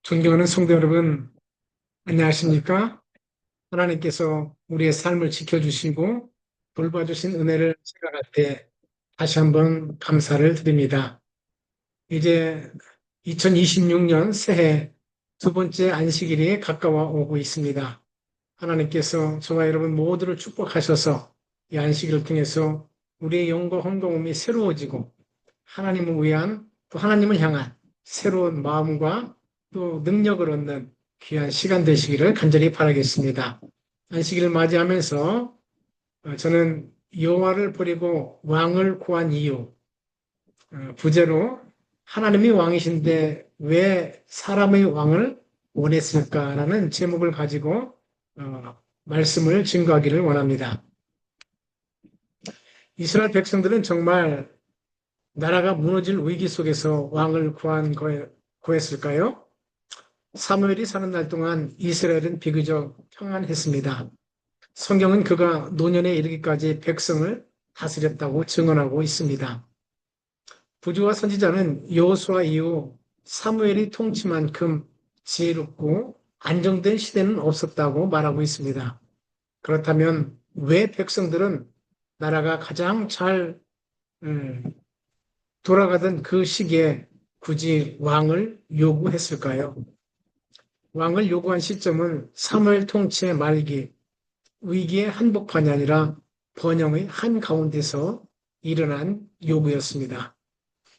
존경하는 성도 여러분, 안녕하십니까? 하나님께서 우리의 삶을 지켜주시고 돌봐주신 은혜를 생각할 때 다시 한번 감사를 드립니다. 이제 2026년 새해 두 번째 안식일이 가까워 오고 있습니다. 하나님께서 저와 여러분 모두를 축복하셔서 이 안식일을 통해서 우리의 영과 혼동음이 새로워지고 하나님을 위한 또 하나님을 향한 새로운 마음과 또 능력을 얻는 귀한 시간 되시기를 간절히 바라겠습니다. 안식일을 맞이하면서 저는 여호와를 버리고 왕을 구한 이유, 부제로 하나님이 왕이신데 왜 사람의 왕을 원했을까라는 제목을 가지고 말씀을 증거하기를 원합니다. 이스라엘 백성들은 정말 나라가 무너질 위기 속에서 왕을 구했을까요? 사무엘이 사는 날 동안 이스라엘은 비교적 평안했습니다. 성경은 그가 노년에 이르기까지 백성을 다스렸다고 증언하고 있습니다. 부주와 선지자는 여호수아 이후 사무엘이 통치만큼 지혜롭고 안정된 시대는 없었다고 말하고 있습니다. 그렇다면 왜 백성들은 나라가 가장 잘 돌아가던 그 시기에 굳이 왕을 요구했을까요? 왕을 요구한 시점은 사무엘 통치의 말기, 위기의 한복판이 아니라 번영의 한가운데서 일어난 요구였습니다.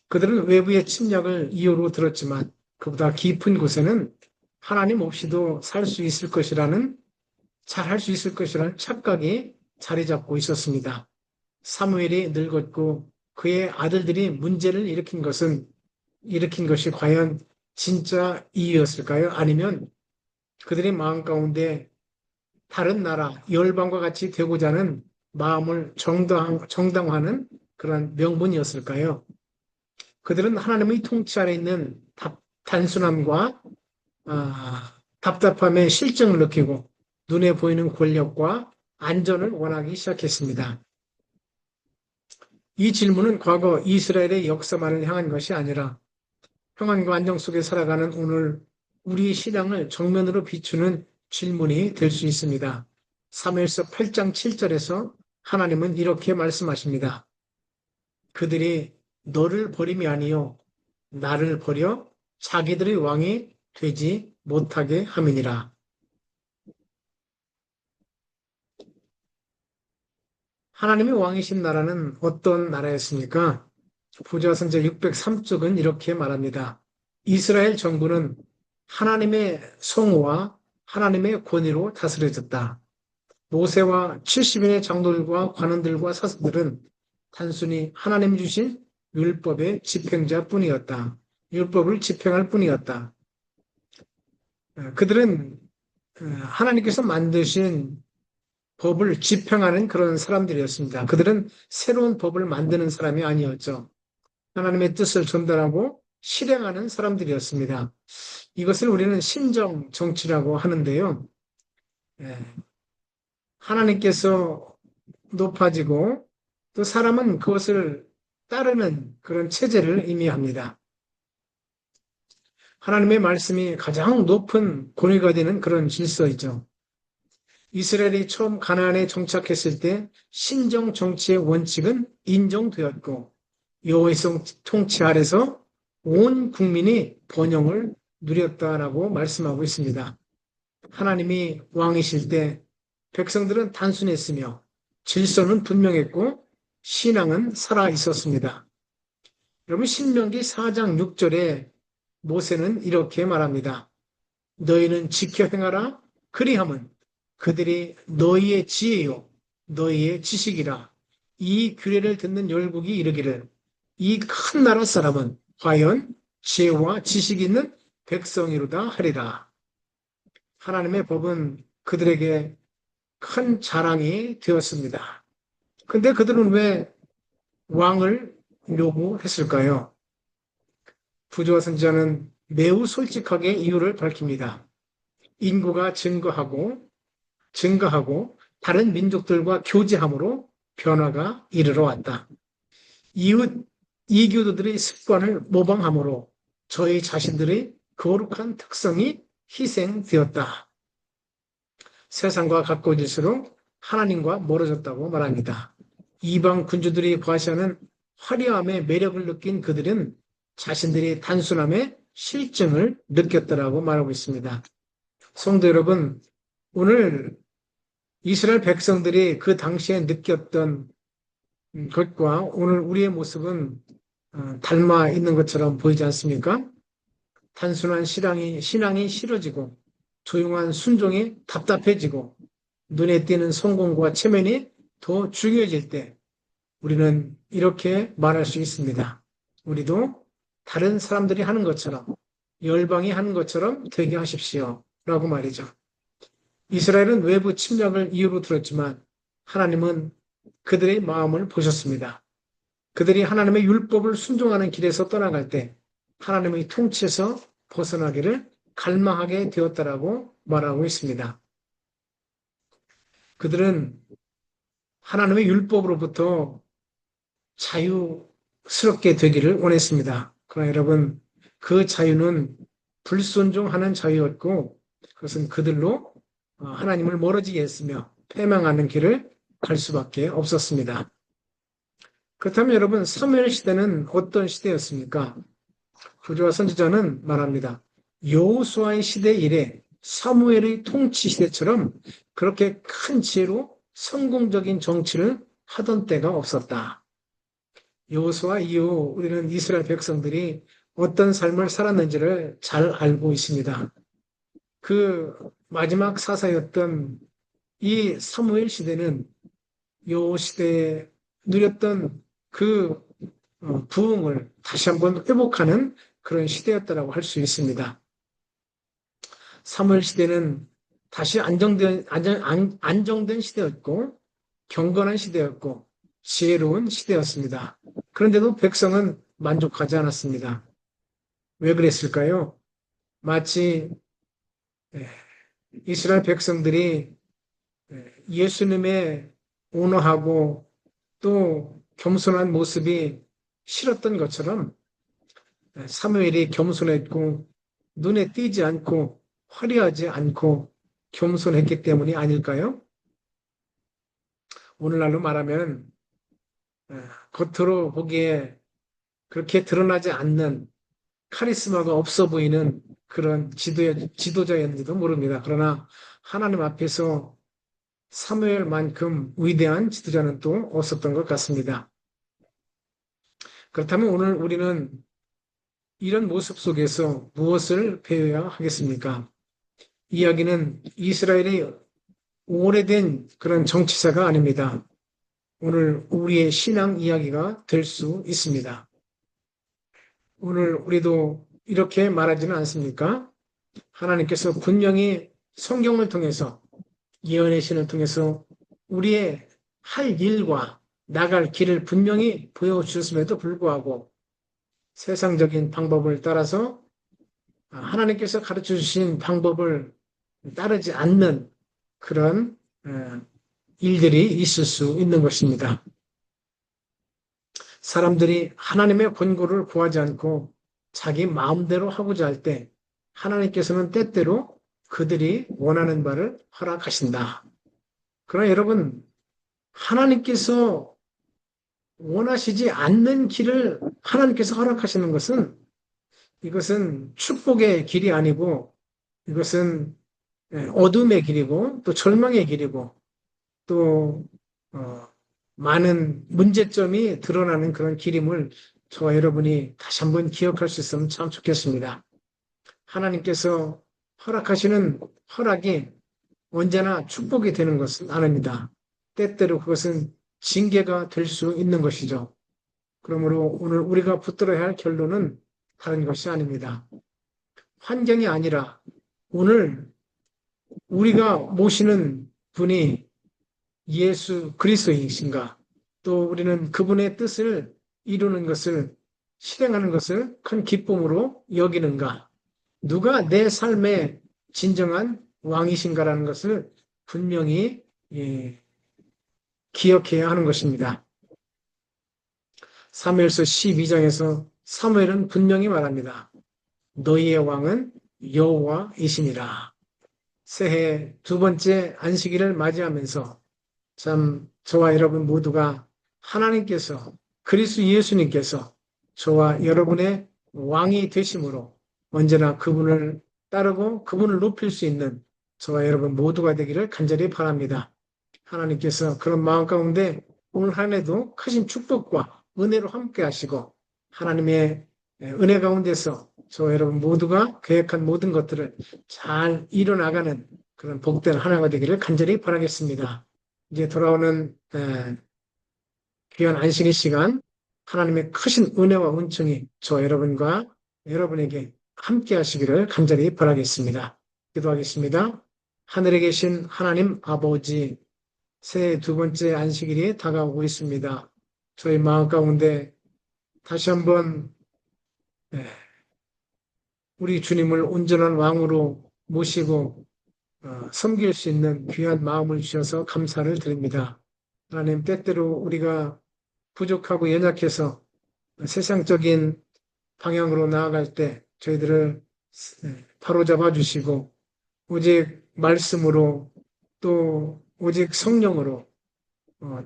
그들은 외부의 침략을 이유로 들었지만 그보다 깊은 곳에는 하나님 없이도 살 수 있을 것이라는, 잘할 수 있을 것이라는 착각이 자리 잡고 있었습니다. 사무엘이 늙었고 그의 아들들이 문제를 일으킨 것이 과연 진짜 이유였을까요? 아니면 그들의 마음 가운데 다른 나라, 열방과 같이 되고자 하는 마음을 정당화하는 그런 명분이었을까요? 그들은 하나님의 통치 아래 있는 단순함과 답답함의 실정을 느끼고 눈에 보이는 권력과 안전을 원하기 시작했습니다. 이 질문은 과거 이스라엘의 역사만을 향한 것이 아니라 평안과 안정 속에 살아가는 오늘 우리 신앙을 정면으로 비추는 질문이 될 수 있습니다. 사무엘서 8장 7절에서 하나님은 이렇게 말씀하십니다. 그들이 너를 버림이 아니요 나를 버려 자기들의 왕이 되지 못하게 함이니라. 하나님의 왕이신 나라는 어떤 나라였습니까? 부조선제 603쪽은 이렇게 말합니다. 이스라엘 정부는 하나님의 성호와 하나님의 권위로 다스려졌다. 모세와 70인의 장로들과 관원들과 사슴들은 단순히 하나님 주신 율법의 집행자뿐이었다. 율법을 집행할 뿐이었다. 그들은 하나님께서 만드신 법을 집행하는 그런 사람들이었습니다. 그들은 새로운 법을 만드는 사람이 아니었죠. 하나님의 뜻을 전달하고 실행하는 사람들이었습니다. 이것을 우리는 신정 정치라고 하는데요. 하나님께서 높아지고 또 사람은 그것을 따르는 그런 체제를 의미합니다. 하나님의 말씀이 가장 높은 권위가 되는 그런 질서이죠. 이스라엘이 처음 가나안에 정착했을 때 신정 정치의 원칙은 인정되었고 여호와의 통치 아래서 온 국민이 번영을 누렸다라고 말씀하고 있습니다. 하나님이 왕이실 때 백성들은 단순했으며 질서는 분명했고 신앙은 살아 있었습니다. 여러분 신명기 4장 6절에 모세는 이렇게 말합니다. 너희는 지켜 행하라 그리함은 그들이 너희의 지혜요 너희의 지식이라. 이 규례를 듣는 열국이 이르기를 이 큰 나라 사람은 과연 지혜와 지식이 있는 백성이로다 하리라. 하나님의 법은 그들에게 큰 자랑이 되었습니다. 근데 그들은 왜 왕을 요구했을까요? 부조와 선지자는 매우 솔직하게 이유를 밝힙니다. 인구가 증가하고 다른 민족들과 교제함으로 변화가 이르러 왔다. 이웃 이교도들의 습관을 모방함으로 저희 자신들의 거룩한 특성이 희생되었다. 세상과 가까워질수록 하나님과 멀어졌다고 말합니다. 이방 군주들이 과시하는 화려함의 매력을 느낀 그들은 자신들이 단순함의 실증을 느꼈다라고 말하고 있습니다. 성도 여러분, 오늘 이스라엘 백성들이 그 당시에 느꼈던 것과 오늘 우리의 모습은 닮아 있는 것처럼 보이지 않습니까? 단순한 신앙이 싫어지고 조용한 순종이 답답해지고 눈에 띄는 성공과 체면이 더 중요해질 때 우리는 이렇게 말할 수 있습니다. 우리도 다른 사람들이 하는 것처럼 열방이 하는 것처럼 되게 하십시오. 라고 말이죠. 이스라엘은 외부 침략을 이유로 들었지만 하나님은 그들의 마음을 보셨습니다. 그들이 하나님의 율법을 순종하는 길에서 떠나갈 때 하나님의 통치에서 벗어나기를 갈망하게 되었다라고 말하고 있습니다. 그들은 하나님의 율법으로부터 자유스럽게 되기를 원했습니다. 그러나 여러분, 그 자유는 불순종하는 자유였고 그것은 그들로 하나님을 멀어지게 했으며 패망하는 길을 갈 수밖에 없었습니다. 그렇다면 여러분, 사무엘 시대는 어떤 시대였습니까? 구조와 선지자는 말합니다. 여호수아의 시대 이래 사무엘의 통치 시대처럼 그렇게 큰 지혜로 성공적인 정치를 하던 때가 없었다. 여호수아 이후 우리는 이스라엘 백성들이 어떤 삶을 살았는지를 잘 알고 있습니다. 그 마지막 사사였던 이 사무엘 시대는 여호 시대에 누렸던 그 부흥을 다시 한번 회복하는 그런 시대였다라고 할 수 있습니다. 사무엘 시대는 다시 안정된 시대였고 경건한 시대였고 지혜로운 시대였습니다. 그런데도 백성은 만족하지 않았습니다. 왜 그랬을까요? 마치 이스라엘 백성들이 예수님의 온화하고 또 겸손한 모습이 싫었던 것처럼 사무엘이 겸손했고 눈에 띄지 않고 화려하지 않고 겸손했기 때문이 아닐까요? 오늘날로 말하면 겉으로 보기에 그렇게 드러나지 않는 카리스마가 없어 보이는 그런 지도자였는지도 모릅니다. 그러나 하나님 앞에서 사무엘만큼 위대한 지도자는 또 없었던 것 같습니다. 그렇다면 오늘 우리는 이런 모습 속에서 무엇을 배워야 하겠습니까? 이야기는 이스라엘의 오래된 그런 정치사가 아닙니다. 오늘 우리의 신앙 이야기가 될 수 있습니다. 오늘 우리도 이렇게 말하지는 않습니까? 하나님께서 분명히 성경을 통해서 예언의 신을 통해서 우리의 할 일과 나갈 길을 분명히 보여주셨음에도 불구하고 세상적인 방법을 따라서 하나님께서 가르쳐 주신 방법을 따르지 않는 그런 일들이 있을 수 있는 것입니다. 사람들이 하나님의 권고를 구하지 않고 자기 마음대로 하고자 할 때 하나님께서는 때때로 그들이 원하는 바를 허락하신다. 그러나 여러분, 하나님께서 원하시지 않는 길을 하나님께서 허락하시는 것은 이것은 축복의 길이 아니고 이것은 어둠의 길이고 또 절망의 길이고 또 많은 문제점이 드러나는 그런 길임을 저와 여러분이 다시 한번 기억할 수 있으면 참 좋겠습니다. 하나님께서 허락하시는 허락이 언제나 축복이 되는 것은 아닙니다. 때때로 그것은 징계가 될 수 있는 것이죠. 그러므로 오늘 우리가 붙들어야 할 결론은 다른 것이 아닙니다. 환경이 아니라 오늘 우리가 모시는 분이 예수 그리스도이신가, 또 우리는 그분의 뜻을 이루는 것을 실행하는 것을 큰 기쁨으로 여기는가, 누가 내 삶의 진정한 왕이신가라는 것을 분명히 기억해야 하는 것입니다. 사무엘서 12장에서 사무엘은 분명히 말합니다. 너희의 왕은 여호와이시니라. 새해 두 번째 안식일을 맞이하면서 참 저와 여러분 모두가 하나님께서 그리스도 예수님께서 저와 여러분의 왕이 되심으로 언제나 그분을 따르고 그분을 높일 수 있는 저와 여러분 모두가 되기를 간절히 바랍니다. 하나님께서 그런 마음 가운데 오늘 한 해도 크신 축복과 은혜로 함께 하시고 하나님의 은혜 가운데서 저와 여러분 모두가 계획한 모든 것들을 잘 이뤄나가는 그런 복된 한 해가 되기를 간절히 바라겠습니다. 이제 돌아오는 귀한 안식일 시간 하나님의 크신 은혜와 은총이 저 여러분과 여러분에게 함께 하시기를 간절히 바라겠습니다. 기도하겠습니다. 하늘에 계신 하나님 아버지, 새해 두 번째 안식일이 다가오고 있습니다. 저희 마음 가운데 다시 한번 우리 주님을 온전한 왕으로 모시고 섬길 수 있는 귀한 마음을 주셔서 감사를 드립니다. 하나님, 때때로 우리가 부족하고 연약해서 세상적인 방향으로 나아갈 때 저희들을 바로잡아 주시고 오직 말씀으로 또 오직 성령으로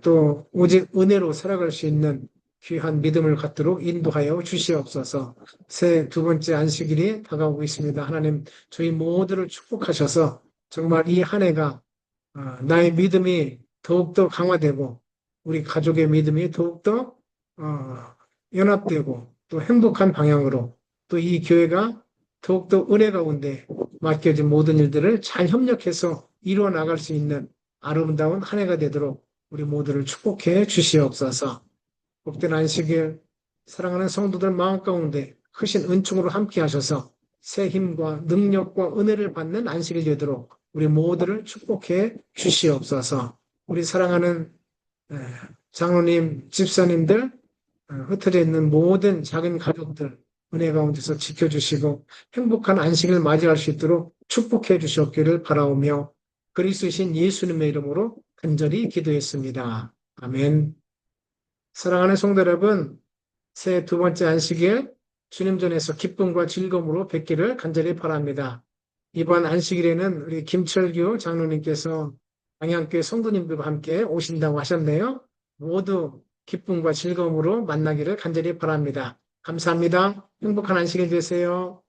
또 오직 은혜로 살아갈 수 있는 귀한 믿음을 갖도록 인도하여 주시옵소서. 새 두 번째 안식일이 다가오고 있습니다. 하나님, 저희 모두를 축복하셔서 정말 이 한 해가 나의 믿음이 더욱더 강화되고 우리 가족의 믿음이 더욱더 연합되고 또 행복한 방향으로 또 이 교회가 더욱더 은혜 가운데 맡겨진 모든 일들을 잘 협력해서 이루어 나갈 수 있는 아름다운 한 해가 되도록 우리 모두를 축복해 주시옵소서. 복된 안식일 사랑하는 성도들 마음 가운데 크신 은총으로 함께 하셔서 새 힘과 능력과 은혜를 받는 안식일 되도록 우리 모두를 축복해 주시옵소서. 우리 사랑하는 장로님, 집사님들, 흩어져 있는 모든 작은 가족들 은혜 가운데서 지켜주시고 행복한 안식을 맞이할 수 있도록 축복해 주셨기를 바라오며 그리스도이신 예수님의 이름으로 간절히 기도했습니다. 아멘. 사랑하는 성도 여러분, 새해 두 번째 안식일 주님 전에서 기쁨과 즐거움으로 뵙기를 간절히 바랍니다. 이번 안식일에는 우리 김철규 장로님께서 양양교회 성도님들과 함께 오신다고 하셨네요. 모두 기쁨과 즐거움으로 만나기를 간절히 바랍니다. 감사합니다. 행복한 안식일 되세요.